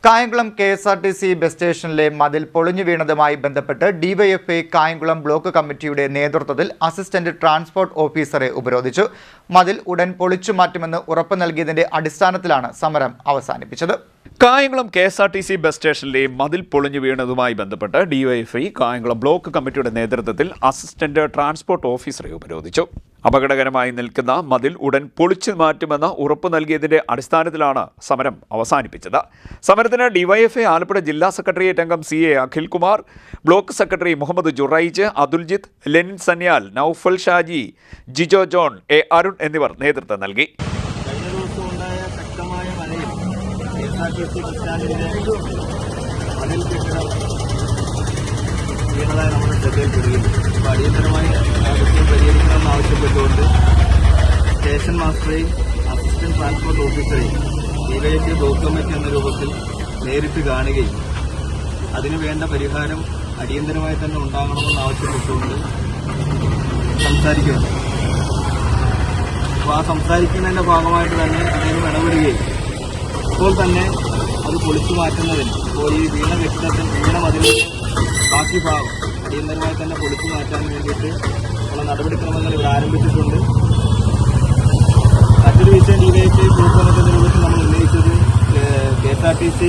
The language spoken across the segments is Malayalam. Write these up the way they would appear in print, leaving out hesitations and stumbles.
കായംകുളം KSRTC ബസ് സ്റ്റേഷനിലെ മതിൽ പൊളിഞ്ഞു വീണതുമായി ബന്ധപ്പെട്ട് ഡിവൈഎഫ്ഐ കായംകുളം ബ്ലോക്ക് കമ്മിറ്റിയുടെ നേതൃത്വത്തിൽ അസിസ്റ്റന്റ് ട്രാൻസ്പോർട്ട് ഓഫീസറെ ഉപരോധിച്ചു. മതിൽ ഉടൻ പൊളിച്ചു മാറ്റുമെന്ന് ഉറപ്പ് നൽകിയതിന്റെ അടിസ്ഥാനത്തിലാണ് സമരം അവസാനിപ്പിച്ചത്. കായംകുളം KSRTC ബസ് സ്റ്റേഷനിലെ മതിൽ പൊളിഞ്ഞു വീണതുമായി ബന്ധപ്പെട്ട് ഡിവൈഎഫ്ഐ കായംകുളം ബ്ലോക്ക് കമ്മിറ്റിയുടെ നേതൃത്വത്തിൽ അസിസ്റ്റന്റ് ട്രാൻസ്പോർട്ട് ഓഫീസറെ ഉപരോധിച്ചു. അപകടകരമായി നിൽക്കുന്ന മതിൽ ഉടൻ പൊളിച്ചു മാറ്റുമെന്ന് ഉറപ്പ് നൽകിയതിന്റെ അടിസ്ഥാനത്തിലാണ് സമരം അവസാനിപ്പിച്ചത്. സമരത്തിന് ഡിവൈഎഫ്ഐ ആലപ്പുഴ ജില്ലാ സെക്രട്ടേറിയറ്റ് അംഗം CA Akhilkumar, block secretary Muhammad Juraij, Athuljith, Lenin Sanyal, Naufal Shaji, Jijo John, A Arun എന്നിവർ നേതൃത്വം നൽകി. നമ്മുടെ ശ്രദ്ധയിൽപ്പെടുകയും അടിയന്തരമായി പരിഹരിക്കണമെന്ന് ആവശ്യപ്പെട്ടുകൊണ്ട് സ്റ്റേഷൻ മാസ്റ്ററെയും അസിസ്റ്റന്റ് ട്രാൻസ്പോർട്ട് ഓഫീസറെയും ഡിവൈഎഫ്ഐ ബ്ലോക്ക് കമ്മിറ്റി എന്ന രൂപത്തിൽ നേരിട്ട് കാണുകയും അതിനുവേണ്ട പരിഹാരം അടിയന്തരമായി തന്നെ ഉണ്ടാകണമെന്ന് ആവശ്യപ്പെട്ടുകൊണ്ട് സംസാരിക്കുകയാണ്. അപ്പോൾ ആ സംസാരിക്കുന്നതിന്റെ ഭാഗമായിട്ട് തന്നെ അദ്ദേഹം ഇടപെടുകയും ഇപ്പോൾ തന്നെ അത് പൊളിച്ചു മാറ്റുന്നതിന് ഇപ്പോൾ ഈ വീണ മതിലിന്റെ ബാക്കി ഭാഗം അടിയന്തരമായി തന്നെ പൊളിച്ചു മാറ്റാൻ വേണ്ടിയിട്ട് ഉള്ള നടപടിക്രമങ്ങൾ ഇവിടെ ആരംഭിച്ചിട്ടുണ്ട്. മറ്റൊരു വിഷയം ഡിവൈഎഫ്ഐ ബ്ലോക്ക് കമ്മിറ്റി രൂപത്തിൽ നമ്മൾ ഉന്നയിച്ചത് KSRTC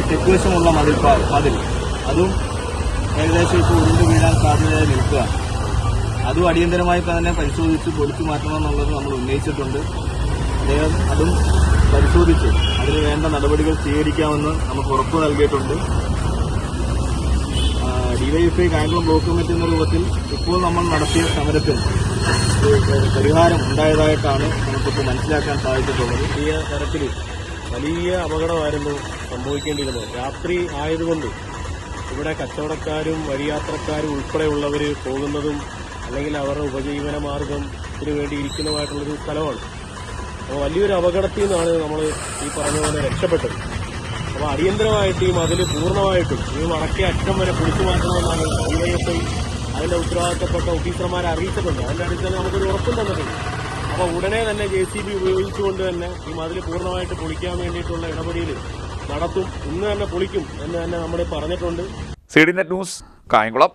തെക്കുവശമുള്ള മതിൽ അതും ഏകദേശം ഇപ്പോൾ ഉരുണ്ടു വീഴാൻ സാധ്യതയായി നിൽക്കുകയാണ്. അതും അടിയന്തരമായി തന്നെ പരിശോധിച്ച് പൊളിച്ചു മാറ്റണമെന്നുള്ളത് നമ്മൾ ഉന്നയിച്ചിട്ടുണ്ട്. അദ്ദേഹം അതും പരിശോധിച്ച് അതിന് വേണ്ട നടപടികൾ സ്വീകരിക്കാമെന്ന് നമുക്ക് ഉറപ്പ് നൽകിയിട്ടുണ്ട്. ഡിവൈഎഫ്ഐ കായംകുളം ബ്ലോക്ക് കമ്മിറ്റി എന്ന രൂപത്തിൽ ഇപ്പോൾ നമ്മൾ നടത്തിയ സമരത്തിൽ പരിഹാരം ഉണ്ടായതായിട്ടാണ് നമുക്കിപ്പോൾ മനസ്സിലാക്കാൻ സാധിച്ചിട്ടുള്ളത്. വലിയ തരത്തിൽ വലിയ അപകടമായിരുന്നു സംഭവിക്കേണ്ടിയിരുന്നത്. രാത്രി ആയതുകൊണ്ട് ഇവിടെ കച്ചവടക്കാരും വഴിയാത്രക്കാരും ഉൾപ്പെടെയുള്ളവർ പോകുന്നതും അല്ലെങ്കിൽ അവരുടെ ഉപജീവന മാർഗത്തിന് വേണ്ടി ഇരിക്കുന്നതുമായിട്ടുള്ളൊരു സ്ഥലമാണ്. അപ്പോൾ വലിയൊരു അപകടത്തിൽ നിന്നാണ് നമ്മൾ ഈ പറഞ്ഞ പോലെ രക്ഷപ്പെട്ടത്. അപ്പോൾ അടിയന്തരമായിട്ട് ഈ മതിൽ പൂർണ്ണമായിട്ടും ഈ വടക്കേ അറ്റം വരെ പൊളിച്ചു മാറ്റണമെന്നാണ് ഡിവൈഎഫ്ഐ അതിന്റെ ഉത്തരവാദിത്തപ്പെട്ട ഓഫീസർമാരെ അറിയിച്ചിട്ടുണ്ട്. അതിന്റെ അടിസ്ഥാനം നമുക്കൊരു ഉറപ്പും തന്നിട്ടുണ്ട്. അപ്പോൾ ഉടനെ തന്നെ JCB ഉപയോഗിച്ചുകൊണ്ട് തന്നെ ഈ മതിൽ പൂർണ്ണമായിട്ട് പൊളിക്കാൻ വേണ്ടിയിട്ടുള്ള ഇടപെടൽ നടത്തും. ഇന്ന് തന്നെ പൊളിക്കും എന്ന് തന്നെ നമ്മൾ പറഞ്ഞിട്ടുണ്ട്. CDNet news, Kayamkulam.